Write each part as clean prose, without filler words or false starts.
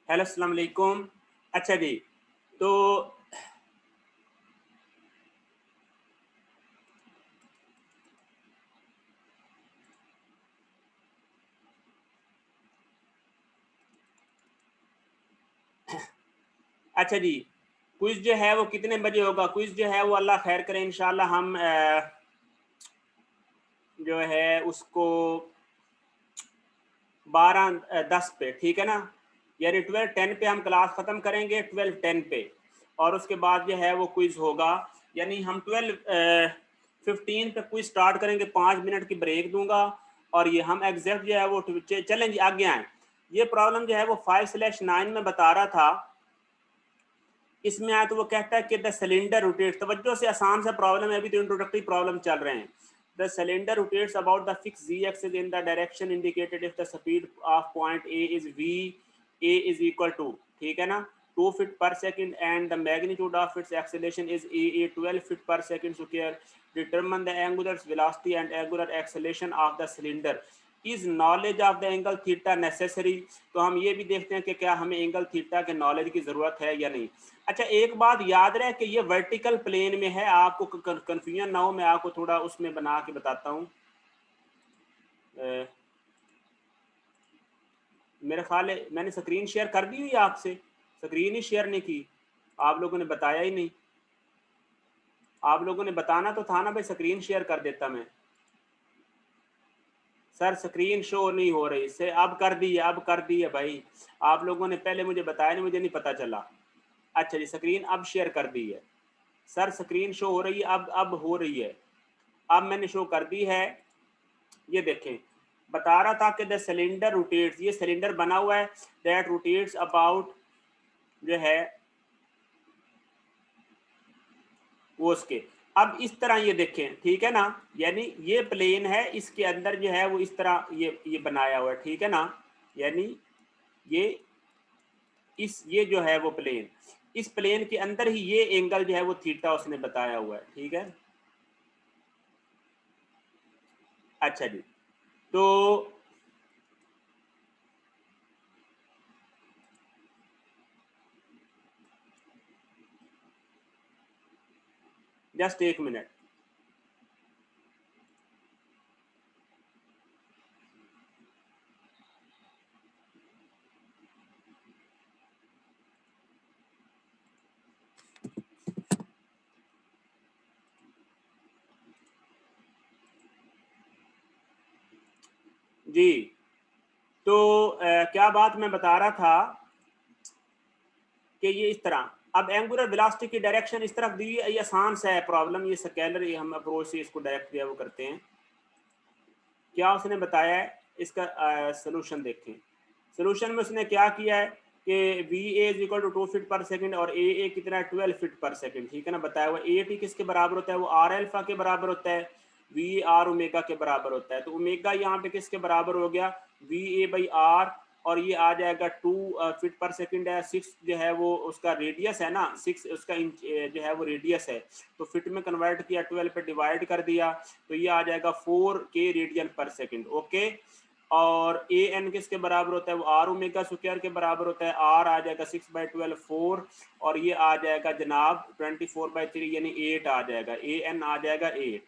Hello अस्सलाम वालेकुम। अच्छा जी, तो अच्छा जी, क्विज़ जो है वो कितने बजे होगा? क्विज़ जो है वो अल्लाह खैर करे इंशाल्लाह हम जो है उसको 10 पे, ठीक है ना? यानी 12:10 पे हम क्लास ख़त्म करेंगे 12:10 पे और उसके बाद जो है वो क्विज़ होगा। यानी हम 12:15 पे क्विज़ स्टार्ट करेंगे, 5 मिनट की ब्रेक दूँगा और ये हम एग्ज़ैक्ट जो है वो चलें जी आगे आएँ। ये प्रॉब्लम जो है वो 5/9 में बता रहा था। इसमें आया तो वो कहता है कि द सिलेंडर रोटेट्स, तवज्जो से आसान सा प्रॉब्लम है, अभी तो इंट्रोडक्टरी प्रॉब्लम चल रहे हैं। The cylinder rotates about the fix z axis in the direction indicated if the speed of point A is V A is equal to, ठीक है ना, 2 feet per second and the magnitude of its acceleration is a 12 feet per second square. Determine the angular velocity and angular acceleration of the cylinder. Is knowledge of the angle theta necessary. तो हम ये भी देखते हैं कि क्या हमें angle theta के नॉलेज की ज़रूरत है या नहीं। अच्छा, एक बात याद रहे कि ये वर्टिकल प्लेन में है, आपको कंफ्यूजन ना हो, मैं आपको थोड़ा उसमें बना के बताता हूँ। मेरा ख्याल है मैंने स्क्रीन शेयर कर दी हुई आपसे, स्क्रीन ही शेयर नहीं की, आप लोगों ने बताया ही नहीं। आप लोगों ने बताना तो था ना भाई, स्क्रीन शेयर कर देता मैं। सर स्क्रीन शो नहीं हो रही से, अब कर दी है, अब कर दी है भाई। आप लोगों ने पहले मुझे बताया नहीं, मुझे नहीं पता चला। अच्छा जी, स्क्रीन अब शेयर कर दी है। सर स्क्रीन शो हो रही है, अब हो रही है, अब मैंने शो कर दी है। ये देखें, बता रहा था कि द सिलेंडर रोटेट्स, ये सिलेंडर बना हुआ है, दैट रोटेट्स अबाउट जो है वो उसके, अब इस तरह ये देखें, ठीक है ना, यानी ये प्लेन है, इसके अंदर जो है वो इस तरह ये बनाया हुआ है, ठीक है ना, यानी ये ये जो है वो प्लेन, इस प्लेन के अंदर ही ये एंगल जो है वो थीटा उसने बताया हुआ है, ठीक है। अच्छा जी, तो जस्ट एक मिनट। जी, तो क्या बात मैं बता रहा था कि ये इस तरह, अब एंगुलर वेलोसिटी की डायरेक्शन इस तरफ दी है, ये आसान सा है प्रॉब्लम, ये स्केलर, ये हम अप्रोच से इसको डायरेक्ट जो है वो करते हैं। क्या उसने बताया है, इसका सोल्यूशन देखें। सोल्यूशन में उसने क्या किया है कि V A is equal to 2 feet per second और ए कितना है 12 फीट पर सेकंड, ठीक है ना, बताया हुआ। ए टी किसके बराबर होता है, वो आर एल्फा के बराबर होता है, वी आर ओमेगा के बराबर होता है। तो ओमेगा यहाँ पे किसके बराबर हो गया, वी ए बाई आर, और ये आ जाएगा 2 फीट पर सेकंड है। 6 जो है वो उसका रेडियस है ना, 6 उसका इंच जो है वो रेडियस है, तो फिट में कन्वर्ट किया, 12 पे डिवाइड कर दिया, तो ये आ जाएगा 4 के रेडियन पर सेकंड, ओके। और ए एन किसके बराबर होता है, वो आर ओमेगा स्क्वायर के बराबर होता है, आर आ जाएगा 6/12 4, और ये आ जाएगा जनाब 24/3 यानी 8 आ जाएगा, ए एन आ जाएगा 8।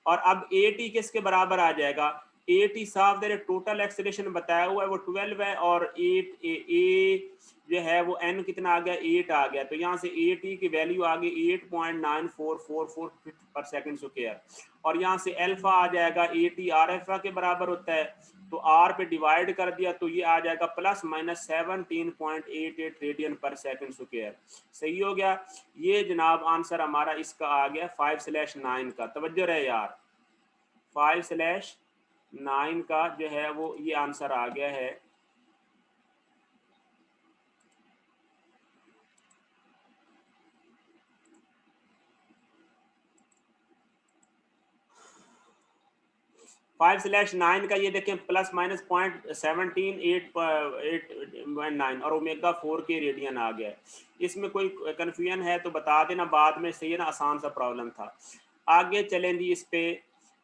और अब ए टी किसके बराबर आ जाएगा, ए टी साफ दे टोटल एक्सेलरेशन बताया हुआ है वो 12 है, और 8 ए जो है वो एन कितना आ गया, 8 आ गया, तो यहाँ से ए टी की वैल्यू आ गई 8.9444 फीट पर सेकंड स्क्वायर। और यहाँ से अल्फा आ जाएगा ए टी आर एल्फा के बराबर होता है, तो आर पे डिवाइड कर दिया, तो ये आ जाएगा +/17.88 रेडियन पर सेकंड स्क्वायर। सही हो गया। ये जनाब आंसर हमारा इसका आ गया 5/9 का, तवज्जो रहे यार, 5/9 का जो है वो ये आंसर आ गया है। 5/9 का ये देखें, +/-0.1788.9 और ओमेगा 4 के रेडियन आ गया है। इसमें कोई कन्फ्यूजन है तो बता देना बाद में, सही है ना, आसान सा प्रॉब्लम था। आगे चलें जी, इस पे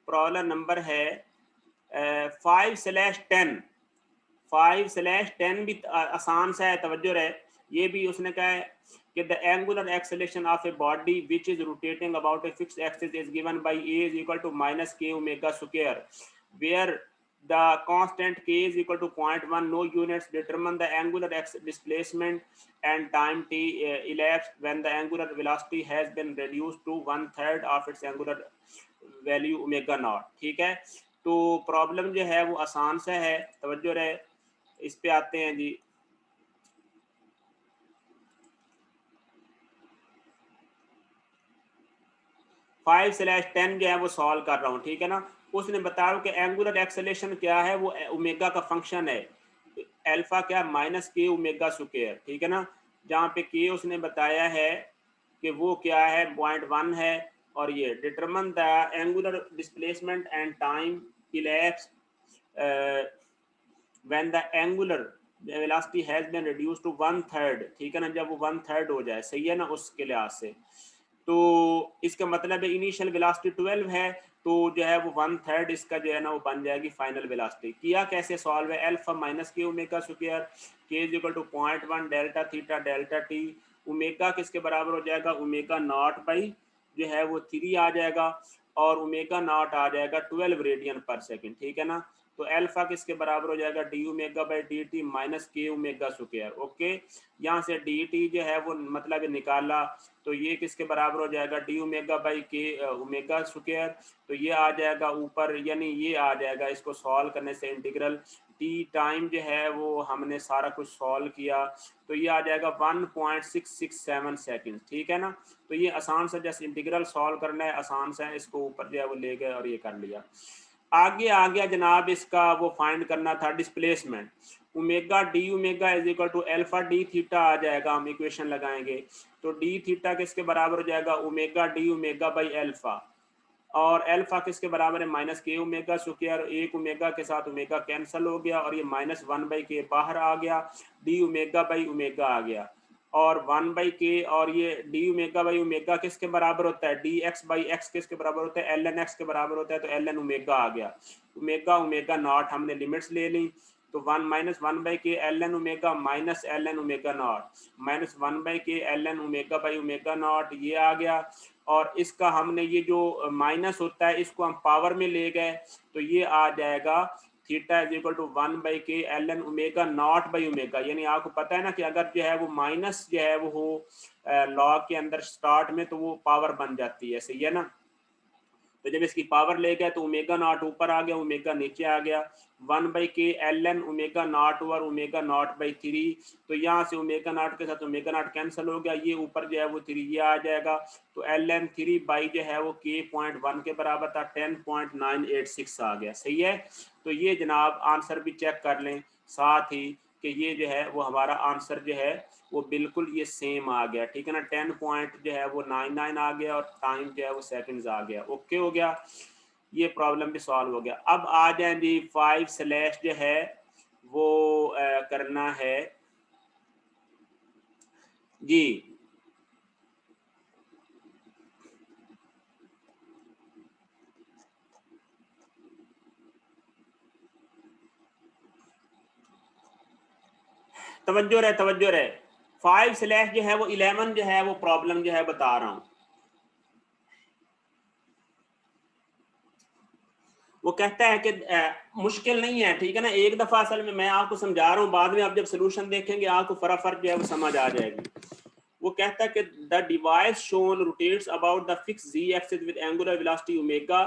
प्रॉब्लम नंबर है 5/10। 5/10 भी आसान सा है, तवज्जो रहे। ये भी उसने कहा है कि the angular acceleration of a body which is rotating about a fixed axis is given by a is equal to minus के omega square where the constant k is equal to 0.1, no units. Determine the angular displacement and time t elapsed when the angular velocity has been reduced to 1/3 of its angular value omega naught। ठीक है, तो problem जो है वो आसान सा है, तवज्जो रहे। इस पे आते हैं जी। फाइव स्लैश 10 जो है वो सॉल्व कर रहा हूँ, ठीक है ना। उसने बताया कि एंगुलर एक्सेलेरेशन क्या है, वो ओमेगा का फंक्शन है, अल्फा क्या माइनस के ओमेगा स्क्वायर, ठीक है ना। जहाँ पे के उसने बताया है कि वो क्या है 0.1 है। और ये determine the angular displacement and time elapse when the angular velocity has been reduced to 1/3, ठीक है ना, जब वो 1/3 हो जाए, सही है ना, उसके लिहाज से। तो इसका मतलब है इनिशियल वेलोसिटी 12 है, तो जो है वो 1/3 इसका जो है ना वो बन जाएगी फाइनल वेलोसिटी। किया कैसे सॉल्व है, अल्फा माइनस के omega square K is equal to 0.1 delta theta delta T. Omega किसके बराबर हो जाएगा, ओमेगा नॉट बाई जो है वो 3 आ जाएगा, और ओमेगा नॉट आ जाएगा 12 रेडियन पर सेकंड, ठीक है ना। तो अल्फा किसके बराबर हो जाएगा, D omega by D T minus के ओमेगा स्क्वायर। ओके, यहाँ से डी टी जो है वो मतलब निकाला, तो ये किसके बराबर हो जाएगा, डी ओमेगा बाई के ओमेगा स्क्वायर। तो ये आ जाएगा ऊपर, यानी ये आ जाएगा, इसको सॉल्व करने से इंटीग्रल टी टाइम जो है वो हमने सारा कुछ सॉल्व किया, तो ये आ जाएगा 1.667 सेकंड, ठीक है ना। तो ये आसान सा जैसे इंटीग्रल सॉल्व करना है, आसान सा है, इसको ऊपर जो है वो ले गए और ये कर लिया। आगे आ गया जनाब, इसका वो फाइंड करना था displacement. Omega d omega is equal to alpha d theta आ जाएगा, हम इक्वेशन लगाएंगे, तो डी थीटा किसके बराबर हो जाएगा, omega d omega by alpha, और अल्फा किसके बराबर है, माइनस के ओमेगा स्क्वायर। एक ओमेगा के साथ ओमेगा कैंसिल हो गया, और ये -1 बाई के बाहर आ गया, डी ओमेगा बाई ओमेगा आ गया, और 1 बाई के, और ये डी ओमेगा बाई ओमेगा किसके बराबर होता है, डी एक्स बाई एक्स किसके बराबर होता है, एल एन एक्स के बराबर होता है, तो एल एन ओमेगा आ गया। ओमेगा ओमेगा नॉट हमने लिमिट्स ले ली, तो 1 बाई के L N omega minus l N omega naught, -1 by के L N omega by omega naught, ये आ गया। और इसका हमने ये जो माइनस होता है इसको हम पावर में ले गए, तो ये आ जाएगा theta is equal to 1 by के L N omega not by omega. यानी आपको पता है ना कि अगर जो है वो माइनस जो है वो हो लॉग के अंदर स्टार्ट में, तो वो पावर बन जाती है, सही है ना। तो जब इसकी पावर ले गया तो ओमेगा नॉट ऊपर आ गया, ओमेगा नीचे आ गया, 1 बाई के L N omega not over omega not by 3। तो यहाँ से ओमेगा नॉट के साथ ओमेगा नॉट कैंसिल हो गया, ये ऊपर जो है वो 3 ये आ जाएगा, तो एल एन 3 बाई जो है वो के 0.1 के बराबर था, 10.986 आ गया, सही है। तो ये जनाब आंसर भी चेक कर लें साथ ही कि ये जो है वो हमारा आंसर जो है वो बिल्कुल ये सेम आ गया, ठीक है ना। 10 पॉइंट जो है वो 99 आ गया, और टाइम जो है वो सेकंड्स आ गया। ओके हो गया, ये प्रॉब्लम भी सॉल्व हो गया। अब आ जाए जी 5 स्लैश जो है वो करना है जी। तवज्जो रहे 5 स्लैश जो है वो 11 जो है वो प्रॉब्लम जो है बता रहा हूँ। वो कहता है कि मुश्किल नहीं है, ठीक है ना। एक दफा असल में मैं आपको समझा रहा हूँ, बाद में आप जब सोल्यूशन देखेंगे आपको फर्क जो है वो समझ आ जाएगी। वो कहता है कि the device shown rotates about the fix z axis with angular velocity omega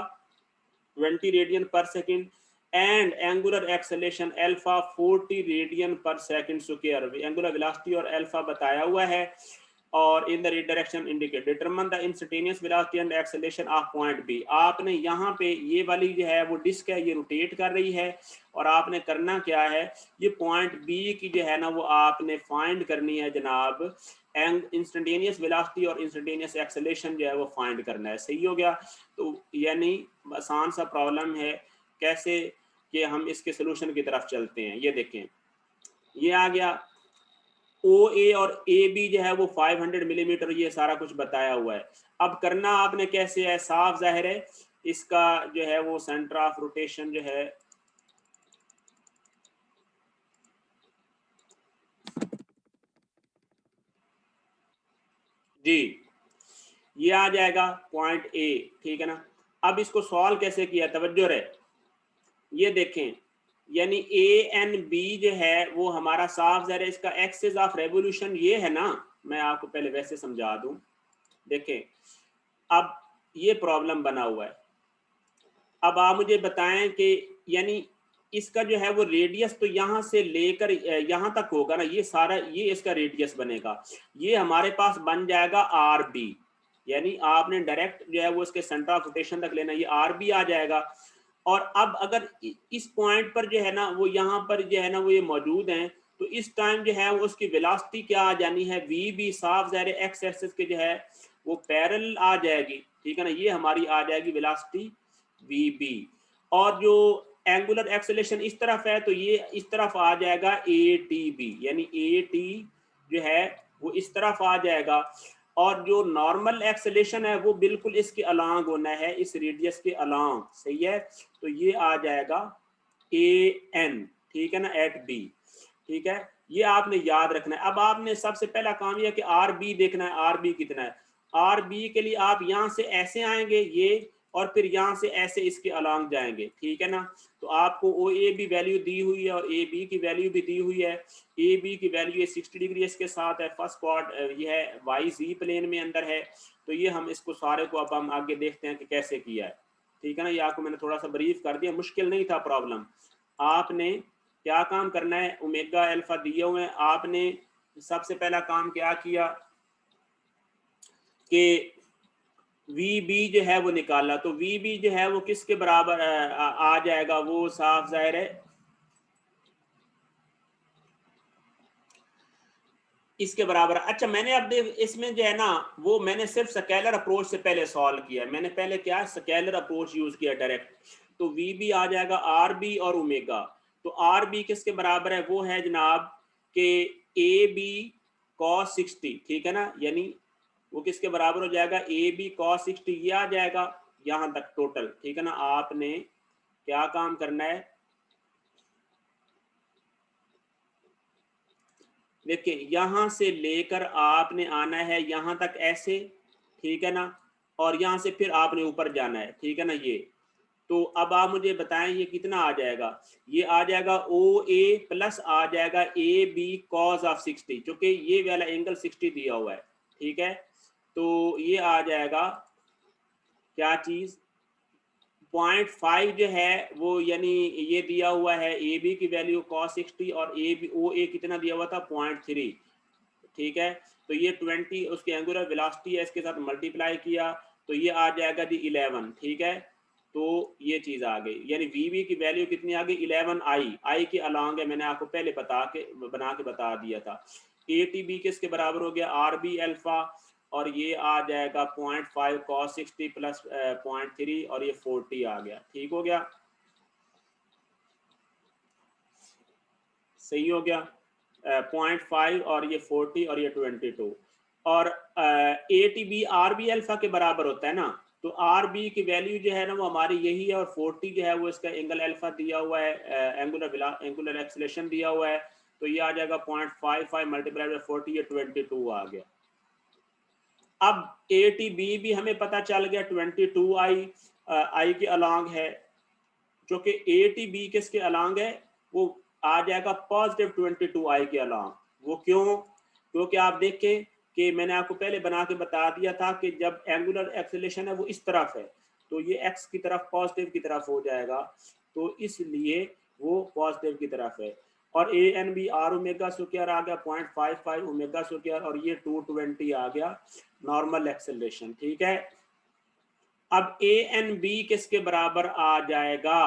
20 radian per second and angular acceleration alpha 40 radian per second square. Angular velocity और अल्फा बताया हुआ है, और in the direction indicate determine the instantaneous velocity and acceleration of point B. आपने यहाँ पे ये वाली जो है वो डिस्क है, ये रोटेट कर रही है, और आपने करना क्या है, ये पॉइंट बी की जो है ना वो आपने फाइंड करनी है जनाब, इंस्टेंटेनियस वेलोसिटी और इंस्टेंटेनियस एक्सेलरेशन जो है वो फाइंड करना है, सही हो गया। तो यानी आसान सा प्रॉब्लम है, कैसे कि हम इसके सोल्यूशन की तरफ चलते हैं। ये देखें, ये आ गया ओ ए और ए बी जो है वो 500 मिलीमीटर, ये सारा कुछ बताया हुआ है। अब करना आपने कैसे है, साफ जाहिर है, इसका जो है वो सेंटर ऑफ रोटेशन जो है जी, ये आ जाएगा पॉइंट ए, ठीक है ना। अब इसको सॉल्व कैसे किया, तवज्जो रहे, ये देखें, यानी ए एन बी जो है वो हमारा साफ ज़ाहिर है, इसका एक्सिस ऑफ रेवोल्यूशन ये है ना, मैं आपको पहले वैसे समझा दूं। देखें, अब ये प्रॉब्लम बना हुआ है। अब आप मुझे बताएं कि यानी इसका जो है वो रेडियस तो यहाँ से लेकर यहाँ तक होगा ना, ये सारा ये इसका रेडियस बनेगा, ये हमारे पास बन जाएगा आर बी, यानी आपने डायरेक्ट जो है वो इसके सेंटर ऑफ रोटेशन तक लेना, ये आर बी आ जाएगा। और अब अगर इस पॉइंट पर जो है ना वो यहाँ पर जो है ना वो ये मौजूद हैं, तो इस टाइम जो है वो उसकी वेलोसिटी क्या आ जानी है, वी बी साफ ज़ाहिर एक्स एक्सिस के जो है वो पैरेलल आ जाएगी, ठीक है ना, ये हमारी आ जाएगी वेलोसिटी वी बी। और जो एंगुलर एक्सेलेरेशन इस तरफ है तो ये इस तरफ आ जाएगा ए टी बी, यानी ए टी जो है वो इस तरफ आ जाएगा। और जो नॉर्मल एक्सेलेरेशन है वो बिल्कुल इसके अलांग होना है, इस रेडियस के अलांग, सही है। तो ये आ जाएगा ए एन, ठीक है ना, एट बी, ठीक है, ये आपने याद रखना है। अब आपने सबसे पहला काम यह कि आर बी देखना है, आर बी कितना है। आर बी के लिए आप यहाँ से ऐसे आएंगे ये, और फिर यहाँ से ऐसे इसके अलांग जाएंगे, ठीक है ना। तो आपको ओ ए बी वैल्यू दी हुई है और ए बी की वैल्यू भी दी हुई है। ए बी की वैल्यू 60 डिग्री इसके साथ है, फर्स्ट क्वाड ये है वाई जी प्लेन में अंदर है। तो ये हम इसको सारे को अब हम आगे देखते हैं कि कैसे किया है, ठीक है ना। ये आपको मैंने थोड़ा सा ब्रीफ कर दिया, मुश्किल नहीं था प्रॉब्लम। आपने क्या काम करना है, ओमेगा अल्फा दिए हुए हैं, आपने सबसे पहला काम क्या किया कि वी बी जो है वो निकाला। तो वी बी जो है वो किसके बराबर आ जाएगा, वो साफ जाहिर है इसके बराबर। अच्छा, मैंने अब इसमें जो है ना वो मैंने सिर्फ स्केलर अप्रोच से पहले सॉल्व किया, मैंने पहले क्या स्केलर अप्रोच यूज किया डायरेक्ट। तो वी बी आ जाएगा आर बी और ओमेगा। तो आर बी किसके बराबर है, वो है जनाब के ए बी कॉस 60, ठीक है ना, यानी वो किसके बराबर हो जाएगा, ए बी कॉस 60, ये आ जाएगा यहाँ तक टोटल, ठीक है ना। आपने क्या काम करना है, देखिए यहां से लेकर आपने आना है यहां तक ऐसे, ठीक है ना, और यहां से फिर आपने ऊपर जाना है, ठीक है ना। ये तो अब आप मुझे बताएं ये कितना आ जाएगा, ये आ जाएगा ओ ए प्लस आ जाएगा ए बी कॉस ऑफ 60, क्योंकि ये वाला एंगल 60 दिया हुआ है, ठीक है। तो ये आ जाएगा क्या चीज, 0.5 जो है वो, यानी ये दिया हुआ है ए बी की वैल्यू cos 60 और ए बी ओ ए कितना दिया हुआ था 0.3, ठीक है। तो ये 20 उसकी एंगुलर वेलोसिटी है, इसके साथ मल्टीप्लाई किया तो ये आ जाएगा जी 11, ठीक है। तो ये चीज आ गई, यानी वी बी की वैल्यू कितनी आ गई 11 आई के अलांग है, मैंने आपको पहले बना के बता दिया था। ए टी बी किसके बराबर हो गया, आर बी अल्फा, और ये आ जाएगा 0.5 cos 60 प्लस 0.3 और ये 40 आ गया, ठीक हो गया, सही हो गया। 0.5 और ये 40 और ये 22, और A T B are B alpha के बराबर होता है ना। तो आर बी की वैल्यू जो है ना वो हमारी यही है, और 40 जो है वो इसका एंगल अल्फा दिया हुआ है, एंगुलर एक्सेलेरेशन दिया हुआ है। तो ये आ जाएगा 0.55 मल्टीप्लाई बाय 40, ये 22 आ गया। अब ए टी बी भी हमें पता चल गया 22 आई के अलांग है, जो कि ए टी बी किसके अलांग है, वो आ जाएगा पॉजिटिव 22 आई के अलांग। वो क्यों, क्योंकि आप देखें कि मैंने आपको पहले बना के बता दिया था कि जब एंगुलर एक्सेलेरेशन है वो इस तरफ है, तो ये एक्स की तरफ पॉजिटिव की तरफ हो जाएगा, तो इसलिए वो पॉजिटिव की तरफ है। और a n B r omega square आ गया 0.55 ओमेगा स्क्वायर, और ये 220 आ गया नॉर्मल एक्सेलरेशन, ठीक है। अब ए एन बी किसके बराबर आ जाएगा,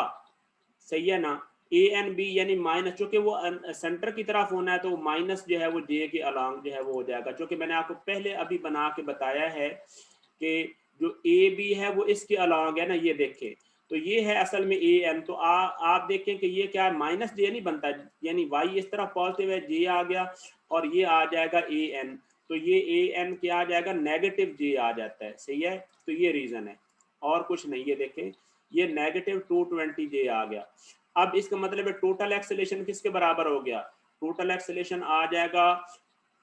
सही है ना, ए एन बी यानी माइनस, चूंकि वो सेंटर की तरफ होना है तो माइनस जो है वो जे के अलांग जो है वो हो जाएगा, क्योंकि मैंने आपको पहले अभी बना के बताया है कि जो ए बी है वो इसके अलांग है ना, ये देखें। तो ये है असल में ए एन। तो आप देखें कि ये क्या है, माइनस जे नहीं बनता, यानी वाई इस तरफ पॉजिटिव है, जे आ गया, और ये आ जाएगा ए एन। तो ये ए एन क्या आ जाएगा, नेगेटिव जे आ जाता है, सही है। तो ये रीजन है और कुछ नहीं, ये देखें ये नेगेटिव 220 जे आ गया। अब इसका मतलब है टोटल एक्सेलेरेशन किसके बराबर हो गया, टोटल एक्सेलेरेशन आ जाएगा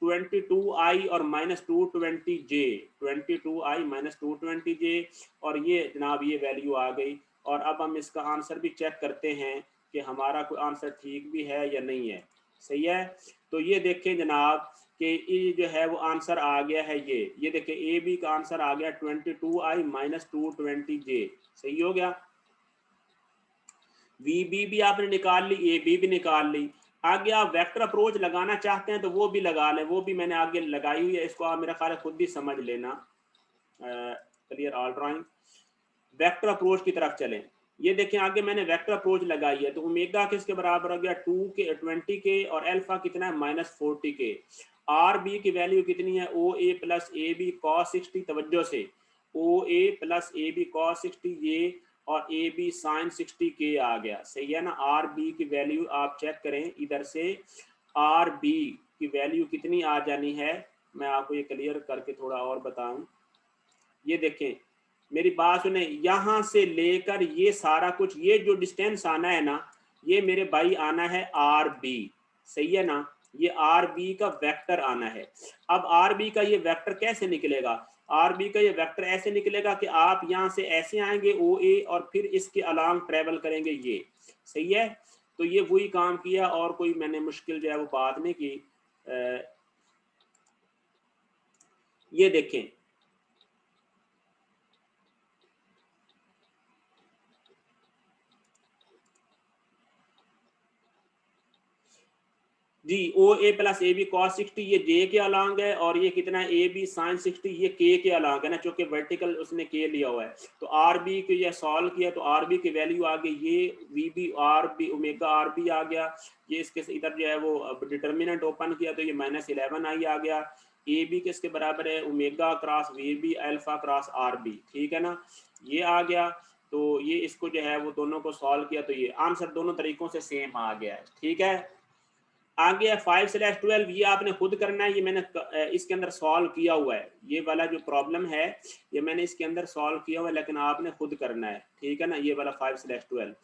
22i और -220j, 22i -220j, और ये जनाब ये वैल्यू आ गई। और अब हम इसका आंसर भी चेक करते हैं कि हमारा कोई आंसर ठीक भी है या नहीं है। सही है, तो ये देखें जनाब कि ये जो है वो आंसर आ गया है, ये देखें ए बी का आंसर आ गया 22i -220j। सही हो गया। वी बी भी आपने निकाल ली, ए बी भी निकाल ली। आगे आप वेक्टर अप्रोच लगाना चाहते हैं तो वो भी लगा लें, वो भी मैंने आगे लगाई हुई है, इसको आप मेरा ख्याल है खुद भी समझ लेना। Clear all drawing. Vector approach की तरफ चलें। ये देखें आगे मैंने वेक्टर अप्रोच लगाई है, तो ओमेगा किसके बराबर हो गया 20 के, और अल्फा कितना है -40 के। आर बी की वैल्यू कितनी है, ओ ए प्लस ए बी कॉस 60, तवज्जो से, ओ ए प्लस ए बी कॉस 60 ये, और ए बी साइन 60 के आ गया। सही है ना। आर बी की वैल्यू आप चेक करें इधर से, आर बी की वैल्यू कितनी आ जानी है, मैं आपको ये क्लियर करके थोड़ा और बताऊं। ये देखें मेरी बात सुने, यहां से लेकर ये सारा कुछ, ये जो डिस्टेंस आना है ना, ये मेरे भाई आना है आर बी। सही है ना, ये आर बी का वेक्टर आना है। अब आर बी का ये वेक्टर कैसे निकलेगा, आर बी का ये वेक्टर ऐसे निकलेगा कि आप यहां से ऐसे आएंगे ओ ए, और फिर इसके अलांग ट्रेवल करेंगे ये। सही है, तो ये वही काम किया, और कोई मैंने मुश्किल जो है वो बात नहीं की। ये देखें जी, ओ ए प्लस ए बी कॉस 60 ये जे के अलांग है, और ये कितना है ए बी साइन 60 ये के अलांग है ना, चूंकि वर्टिकल उसने के लिया हुआ है। तो आर बी को ये सॉल्व किया तो आर बी की वैल्यू आ गई, ये v b are b omega r b आ गया। ये इसके इधर जो है वो डिटर्मिनेंट ओपन किया तो ये -11 आई आ गया। ए बी किसके बराबर है, omega cross V B alpha cross R B. ठीक है ना, ये आ गया। तो ये इसको जो है वो दोनों को सॉल्व किया तो ये आंसर दोनों तरीकों से सेम आ गया है। ठीक है, आगे 5/12 ये आपने खुद करना है, ये मैंने इसके अंदर सॉल्व किया हुआ है, ये वाला जो प्रॉब्लम है ये मैंने इसके अंदर सॉल्व किया हुआ है, लेकिन आपने खुद करना है। ठीक है ना, ये वाला 5/12।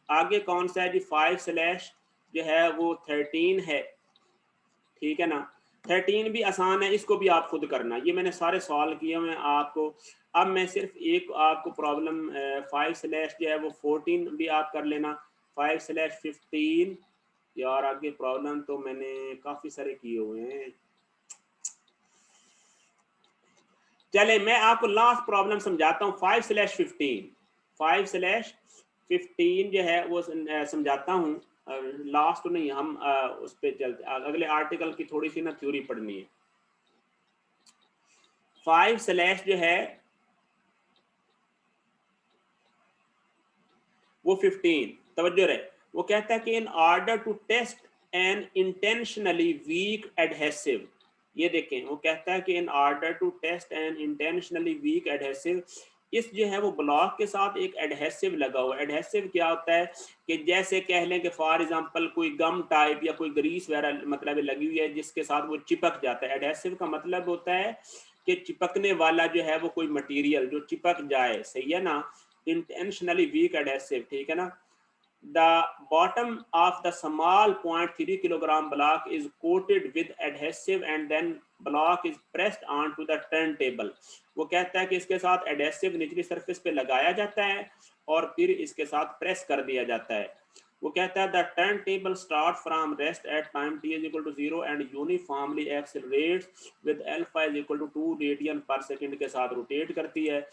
आगे कौन सा है जी, 5/ जो है वो 13 है। ठीक है ना, 13 भी आसान है, इसको भी आप खुद करना, ये मैंने सारे सॉल्व किए हुए हैं आपको। अब मैं सिर्फ एक आपको प्रॉब्लम 5/ जो है वो 14 भी आप कर लेना, 5/15। यार आगे प्रॉब्लम तो मैंने काफी सारे किए हुए हैं। चले मैं आपको लास्ट प्रॉब्लम समझाता हूँ, 5/15। 5/15 जो है वो समझाता हूँ। लास्ट तो नहीं, हम उस पर चलते, अगले आर्टिकल की थोड़ी सी ना थ्योरी पढ़नी है। 5/ जो है वो 15, तवज्जो रहे, वो कहता है कि in order to test an intentionally weak adhesive, ये देखें वो कहता है कि in order to test an intentionally weak adhesive, इस जो है वो ब्लॉक के साथ एक एडहेसिव लगा हुआ है। एडहेसिव क्या होता है कि जैसे कह लें कि फॉर एग्जांपल कोई गम टाइप या कोई ग्रीस वगैरह मतलब लगी हुई है जिसके साथ वो चिपक जाता है। एडहेसिव का मतलब होता है कि चिपकने वाला जो है वो कोई मटेरियल जो चिपक जाए। सही है ना, इंटेंशनली वीक एडहेसिव। ठीक है ना, the bottom of the small 0.3 kilogram block is coated with adhesive and then block is pressed onto the turntable। वो कहता है कि इसके साथ एडहेसिव निचली सरफेस पे लगाया जाता है और फिर इसके साथ प्रेस कर दिया जाता है। वो कहता है the turntable starts from rest at time t is equal to 0 and uniformly accelerates with alpha is equal to 2 radian per second के साथ रोटेट करती है।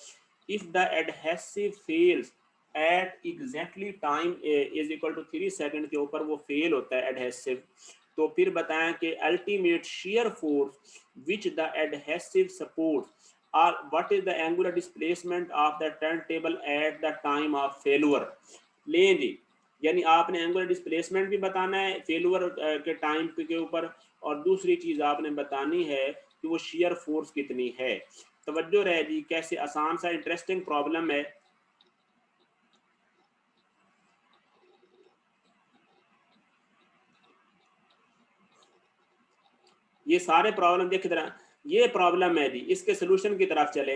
if the adhesive fails at exactly time is equal to 3 second के ऊपर वो fail होता है adhesive, तो फिर बताएं कि ultimate shear force which the adhesive supports or what is the angular displacement of the turntable at the time of failure। लें जी, यानी आपने एंगुलर डिस्प्लेसमेंट भी बताना है फेलुअर के टाइम के ऊपर, और दूसरी चीज आपने बतानी है कि वो shear फोर्स कितनी है। तवज्जो रहे जी, कैसे आसान सा इंटरेस्टिंग प्रॉब्लम है। ये सारे प्रॉब्लम देख तरह, ये प्रॉब्लम है जी, इसके सोल्यूशन की तरफ चले।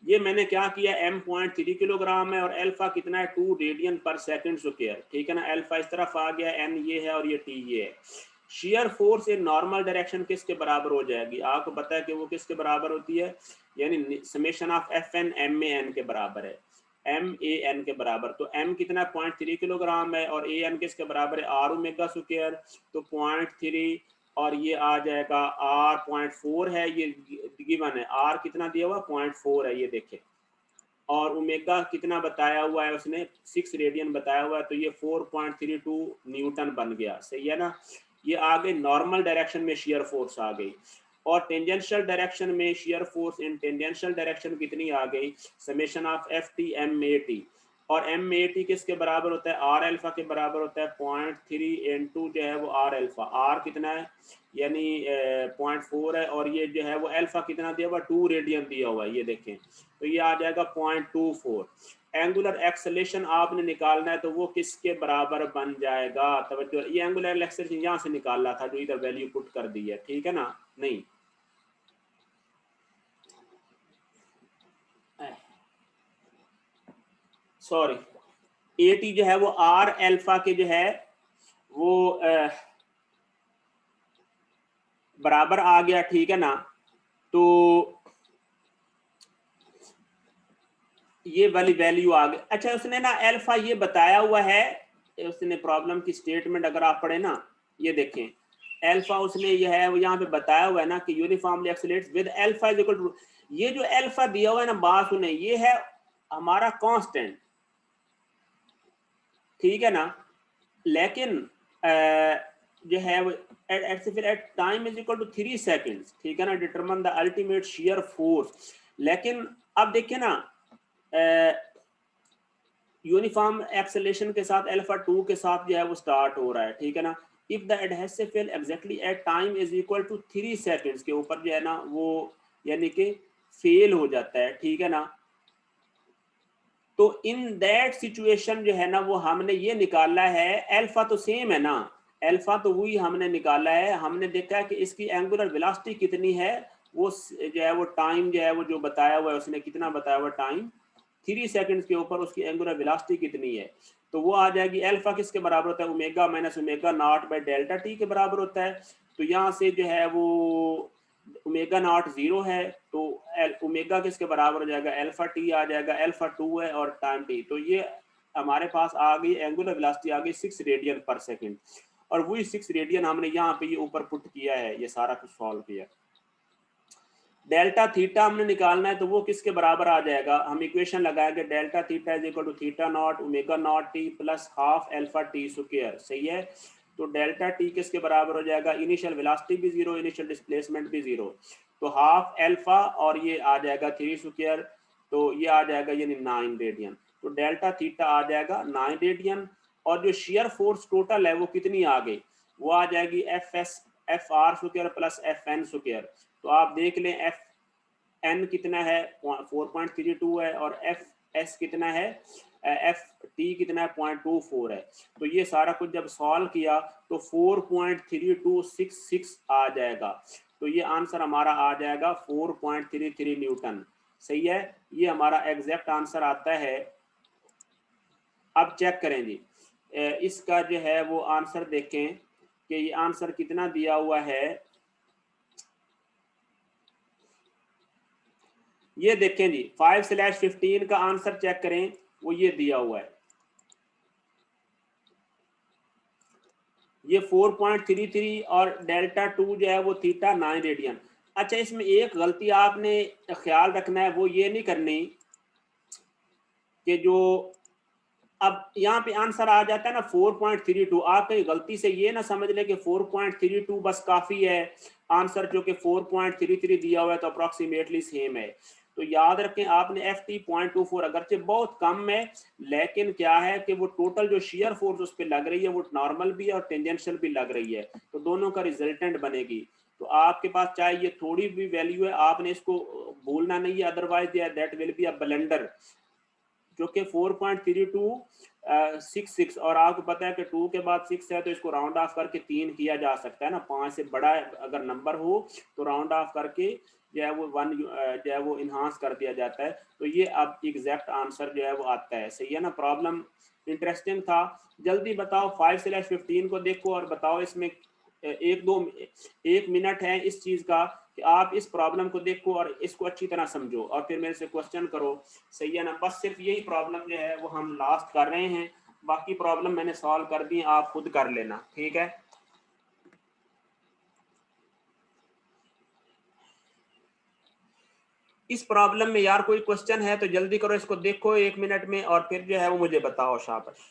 ये मैंने क्या किया, m.3 किलोग्राम है और अल्फा कितना है 2 रेडियन पर सेकंड स्क्वायर। ठीक है ना, अल्फा इस तरफ आ गया, n ये है और ये t ये है। Share force in normal direction किसके बराबर हो जाएगी? आपको पता है कि वो किसके बराबर होती है, यानी summation of F N M A N के बराबर है, एम ए एन के बराबर। तो एम कितना 0.3 किलोग्राम है और ए एन किसके बराबर है, आर ओमेगा स्क्वायर। तो 0.3 और ये आ जाएगा आर 0.4 है, ये गिवन है, आर कितना दिया हुआ 0.4 है, ये देखें, और ओमेगा कितना बताया हुआ है उसने, 6 रेडियन बताया हुआ है, तो ये 4.32 न्यूटन बन गया। सही है ना। ये आ गई नॉर्मल डायरेक्शन में शेयर फोर्स आ गई। और टेंजेंशियल डायरेक्शन में shear force in tangential direction कितनी आ गई, summation of F T M A T. और एम ए टी किसके बराबर होता है, आर अल्फा के बराबर होता है 0.3 इनटू जो है वो आर अल्फा, आर कितना है यानी 0.4 है, और ये जो है वो अल्फा कितना दिया हुआ 2 रेडियन दिया हुआ है, ये देखें, तो ये आ जाएगा 0.24। एंगुलर एक्सेलेरेशन आपने निकालना है तो वो किसके बराबर बन जाएगा, तवज्जो, ये एंगुलर एक्सेलेरेशन यहाँ से निकालना था जो इधर वैल्यू पुट कर दी है, ठीक है ना। नहीं, सॉरी, ए टी जो है वो आर अल्फा के जो है वो बराबर आ गया, ठीक है ना। तो ये वाली वैल्यू आ गई। अच्छा, उसने ना अल्फा ये बताया हुआ है, उसने प्रॉब्लम की स्टेटमेंट अगर आप पढ़े ना, ये देखें, अल्फा उसने ये है वो यहाँ पे बताया हुआ है ना कि uniformly accelerates with alpha is equal to, ये जो अल्फा दिया हुआ है ना, बात सुने, ये है हमारा कांस्टेंट, ठीक है ना। लेकिन जो है वो at time is equal to 3 seconds, ठीक है ना, determine the ultimate shear force. लेकिन अब देखिए ना, यूनिफॉर्म एक्सेलेरेशन के साथ अल्फा 2 के साथ जो है वो स्टार्ट हो रहा है, ठीक है ना। If the adhesive field exactly at time is equal to 3 seconds के ऊपर जो है ना वो यानी कि फेल हो जाता है, ठीक है ना। तो इन दैट सिचुएशन जो है ना वो हमने ये निकाला है, अल्फा तो सेम है ना, अल्फा तो वही हमने निकाला है, हमने देखा है कि इसकी एंगुलर वेलोसिटी कितनी है, वो जो है वो टाइम जो है वो जो बताया हुआ है उसने कितना बताया हुआ टाइम 3 सेकंड्स के ऊपर उसकी एंगुलर वेलोसिटी कितनी है, तो वो आ जाएगी अल्फा किसके बराबर होता है, omega minus omega naught by delta T के बराबर होता है। तो यहाँ से जो है वो ओमेगा नॉट 0 है, तो ओमेगा किसके बराबर हो जाएगा, अल्फा टी आ जाएगा, अल्फा 2 है और टाइम टी, तो ये हमारे पास आ गई एंगुलर वेलोसिटी आ गई 6 रेडियन पर सेकंड, और वही 6 रेडियन हमने यहाँ पे ये ऊपर पुट किया है, ये सारा कुछ सॉल्व किया। डेल्टा थीटा हमने निकालना है तो वो किसके बराबर आ जाएगा, हम इक्वेशन लगाएंगे, delta theta is equal to theta not omega not T plus half alpha T square, सही है। तो डेल्टा टी किसके बराबर हो जाएगा, इनिशियल वेलोसिटी भी 0, इनिशियल डिस्प्लेसमेंट भी 0, तो हाफ अल्फा और ये आ जाएगा 3 स्क्वायर, तो ये आ जाएगा यानी 9 रेडियन, तो डेल्टा थीटा आ जाएगा 9 रेडियन। और जो शेयर फोर्स टोटल है वो कितनी आ गई, वो आ जाएगी F R square plus F N square. तो आप देख लें एफ एन कितना है 4.32 है, और एफ एस कितना है, एफ टी कितना है 0.24 है। तो ये सारा कुछ जब सॉल्व किया तो 4.3266 आ जाएगा, तो ये आंसर हमारा आ जाएगा 4.33 न्यूटन, सही है, ये हमारा एग्जैक्ट आंसर आता है। अब चेक करें जी, इसका जो है वो आंसर देखें कि ये आंसर कितना दिया हुआ है, ये देखें जी 5/15 का आंसर चेक करें, वो ये दिया हुआ है, ये 4.33 और डेल्टा 2 जो है वो थीटा 9 रेडियन। अच्छा, इसमें एक गलती आपने ख्याल रखना है, वो ये नहीं करनी कि जो अब यहाँ पे आंसर आ जाता है ना 4.32, आप कहीं गलती से ये ना समझ लें कि 4.32 बस काफी है आंसर, जो कि 4.33 दिया हुआ है तो अप्रोक्सीमेटली सेम है। तो याद रखें आपने एफ टी 0.24 अगरचे बहुत कम है, लेकिन क्या है कि वो टोटल जो शेयर फोर्स उस पर लग रही है वो नॉर्मल भी है और टेंजेंशियल भी लग रही है, तो दोनों का रिजल्टेंट बनेगी। तो आपके पास चाहे ये थोड़ी भी वैल्यू है, आपने इसको भूलना नहीं है, otherwise that will be a blunder, जो कि 4.3266, और आपको पता है कि 2 के बाद 6 है तो इसको राउंड ऑफ करके 3 किया जा सकता है ना, 5 से बड़ा अगर नंबर हो तो राउंड ऑफ करके जो है वो 1 जो है वो इन्हांस कर दिया जाता है। तो ये अब एग्जैक्ट आंसर जो है वो आता है, सही है ना। प्रॉब्लम इंटरेस्टिंग था, जल्दी बताओ 5/15 को देखो और बताओ इसमें एक मिनट है इस चीज का कि आप इस प्रॉब्लम को देखो और इसको अच्छी तरह समझो और फिर मेरे से क्वेश्चन करो, सही है ना। बस सिर्फ यही प्रॉब्लम जो है वो हम लास्ट कर रहे हैं, बाकी प्रॉब्लम मैंने सॉल्व कर दी, आप खुद कर लेना, ठीक है। इस प्रॉब्लम में यार कोई क्वेश्चन है तो जल्दी करो, इसको देखो 1 मिनट में और फिर जो है वो मुझे बताओ, शाबाश।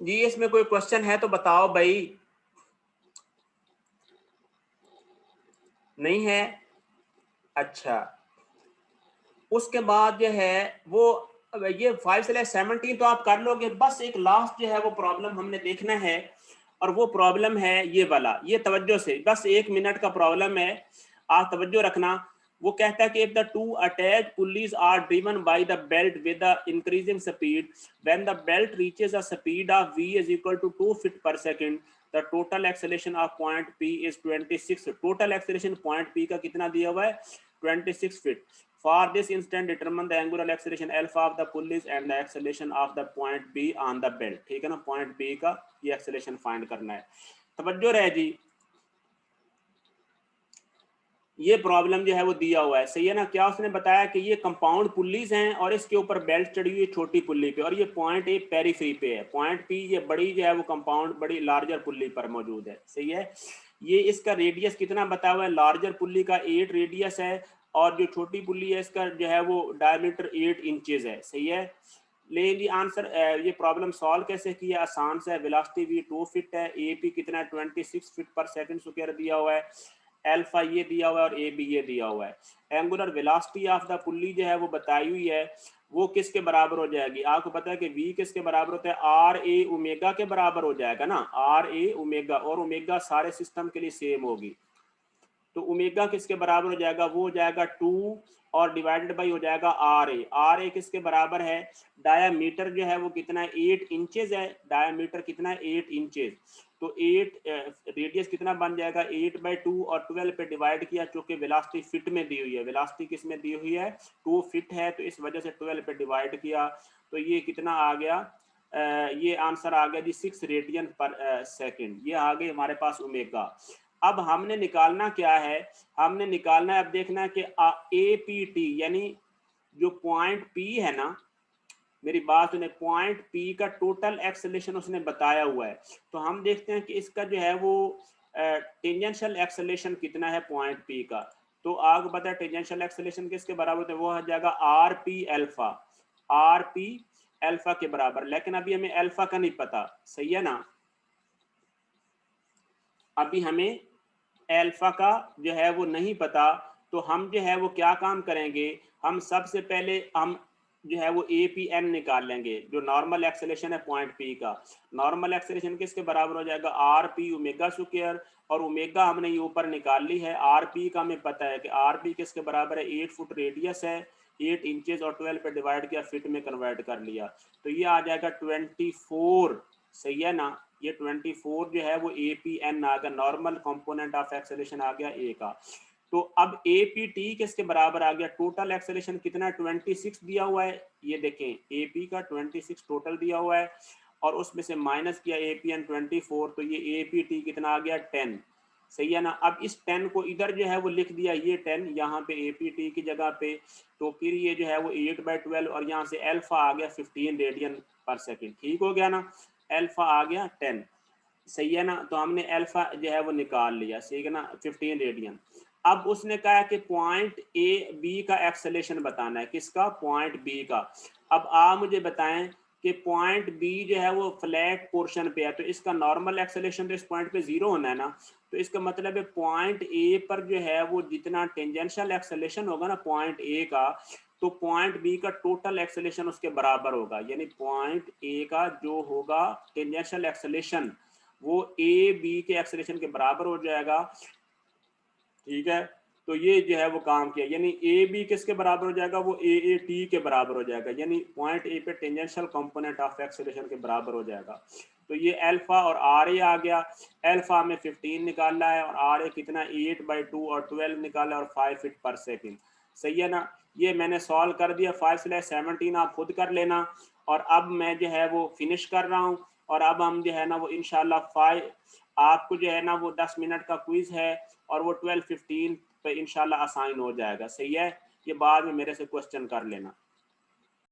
जी इसमें कोई क्वेश्चन है तो बताओ भाई। नहीं है, अच्छा। उसके बाद जो है वो ये 5 से 17 तो आप कर लोगे, बस एक लास्ट जो है वो प्रॉब्लम हमने देखना है और वो प्रॉब्लम है ये वाला, ये तवज्जो से, बस 1 मिनट का प्रॉब्लम है, आप तवज्जो रखना। वो कहता है कि if the two attached pulleys are driven by the belt with the increasing speed, when the belt reaches a speed of v is equal to 2 feet per second, the total acceleration of point P is 26। total acceleration point P का कितना दिया हुआ है, 26 feet। For this instant determine the angular acceleration alpha of the pulleys and the acceleration of the point B on the belt। ठीक है ना, point B का ये acceleration find करना है, तवज्जो रहे जी। ये प्रॉब्लम जो है वो दिया हुआ है, सही है ना। क्या उसने बताया कि ये कंपाउंड पुल्लीज हैं और इसके ऊपर बेल्ट चढ़ी हुई है छोटी पुल्ली पे, और ये पॉइंट ए पेरीफ्री पे है, पॉइंट पी ये बड़ी जो है वो कंपाउंड बड़ी लार्जर पुल्ली पर मौजूद है, सही है। ये इसका रेडियस कितना बताया हुआ है, लार्जर पुल्ली का 8 रेडियस है और जो छोटी पुल्ली है इसका जो है वो डायमीटर 8 इंचेस है, सही है। ले ली आंसर, ये प्रॉब्लम सॉल्व कैसे किया, आसान से है। वेलोसिटी वी 2 फीट है, ए पी कितना है 26 फीट पर सेकंड स्क्वायर दिया हुआ है, अल्फा ये दिया हुआ है और ए बी ये दिया हुआ है। Angular velocity of the pulley जो है वो बताई हुई है, वो किसके बराबर हो जाएगी, आपको पता है कि v किसके बराबर होता है, आर ए ओमेगा के बराबर हो जाएगा ना, आर ए ओमेगा, और ओमेगा सारे सिस्टम के लिए सेम होगी, तो ओमेगा किसके बराबर हो जाएगा, वो हो जाएगा 2 और डिवाइडेड बाई हो जाएगा आर ए किसके बराबर है, डायामीटर जो है वो कितना है 8 इंचेस है, डायामीटर कितना है 8 इंचेस, तो 8 रेडियस कितना बन जाएगा 8/2 और 12 पे डिवाइड किया, चूंकि वेलोसिटी फिट में दी हुई है, वेलोसिटी किस में दी हुई है 2 फिट है, तो इस वजह से 12 पे डिवाइड किया, तो ये कितना आ गया, ये आंसर आ गया जी 6 रेडियन पर सेकेंड, ये आ गई हमारे पास ओमेगा। अब हमने निकालना क्या है, हमने निकालना है, अब देखना है कि ए पी टी यानी जो पॉइंट पी है ना, मेरी बात सुने, पॉइंट पी का टोटल एक्सेलेरेशन उसने बताया हुआ है, तो हम देखते हैं कि इसका जो है वो टेंजेंशियल एक्सेलेरेशन कितना है पॉइंट पी का, तो आपको पता है टेंजेंशियल एक्सेलेरेशन किसके बराबर है, वो हो जाएगा R P alpha, R P alpha के बराबर, लेकिन अभी हमें अल्फा का नहीं पता, सही है ना, अभी हमें अल्फा का जो है वो नहीं पता, तो हम जो है वो क्या काम करेंगे, हम सबसे पहले हम जो है वो ए पी एन निकाल लेंगे, जो नॉर्मल एक्सेलेरेशन है पॉइंट पी का, नॉर्मल एक्सेलेरेशन किसके बराबर हो जाएगा आर पी ओमेगा स्क्वायर, और ओमेगा हमने ये ऊपर निकाल ली है, आर पी का हमें पता है कि आर पी किसके बराबर है 8 फुट रेडियस है, 8 इंचेस और 12 पे डिवाइड किया, फिट में कन्वर्ट कर लिया, तो ये आ जाएगा 24, सही है ना, ये 24 जो है वो ए पी एन आ गया, नॉर्मल कंपोनेंट ऑफ एक्सेलेरेशन आ गया ए का, तो अब ए पी टी किसके बराबर आ गया, टोटल एक्सेलेरेशन कितना 26 दिया हुआ है, ये देखें ए पी का 26 टोटल दिया हुआ है और उसमें से माइनस किया ए पी एन 24, तो ये ए पी टी कितना आ गया 10, सही है ना। अब इस 10 को इधर जो है वो लिख दिया, ये 10 यहाँ पे ए पी टी की जगह पे, तो फिर ये जो है वो 8/12 और यहाँ से अल्फा आ गया 15 रेडियन पर सेकेंड, ठीक हो गया ना, अल्फा आ गया 10, सही है ना, तो हमने अल्फा जो है वो निकाल लिया, सही है ना 15 रेडियन। अब उसने कहा कि पॉइंट ए बी का एक्सेलेरेशन बताना है, किसका, पॉइंट बी का। अब आप मुझे बताएं कि पॉइंट बी जो है वो फ्लैट पोर्शन पे है, तो इसका नॉर्मल एक्सेलेरेशन तो इस पॉइंट पे 0 होना है ना। तो इसका मतलब है पॉइंट ए पर जो है वो जितना टेंजेंशियल एक्सेलेरेशन होगा ना पॉइंट ए का, तो पॉइंट बी का टोटल एक्सेलेरेशन उसके बराबर होगा। यानी पॉइंट ए का जो होगा टेंजेंशियल एक्सेलेरेशन वो ए बी के एक्सेलेरेशन के बराबर हो जाएगा। ठीक है, तो ये जो है वो काम किया, यानी ए बी किसके बराबर हो जाएगा, वो ए टी के बराबर हो जाएगा, यानी पॉइंट ए पे टेंजेंशियल कंपोनेंट ऑफ एक्सेलरेशन के बराबर हो जाएगा। तो ये अल्फा और आर ए आ गया। अल्फा में 15 निकालना है और आर ए कितना 8/2 और 12 निकाला और 5 फीट पर सेकेंड। सही है ना, ये मैंने सॉल्व कर दिया। 5/17 आप खुद कर लेना। और अब मैं जो है वो फिनिश कर रहा हूँ। और अब हम जो है ना वो इंशाल्लाह 5 आपको जो है ना वो 10 मिनट का क्विज है और वो 12:15 पे इंशाल्लाह असाइन हो जाएगा। सही है, ये बाद में मेरे से क्वेश्चन कर लेना।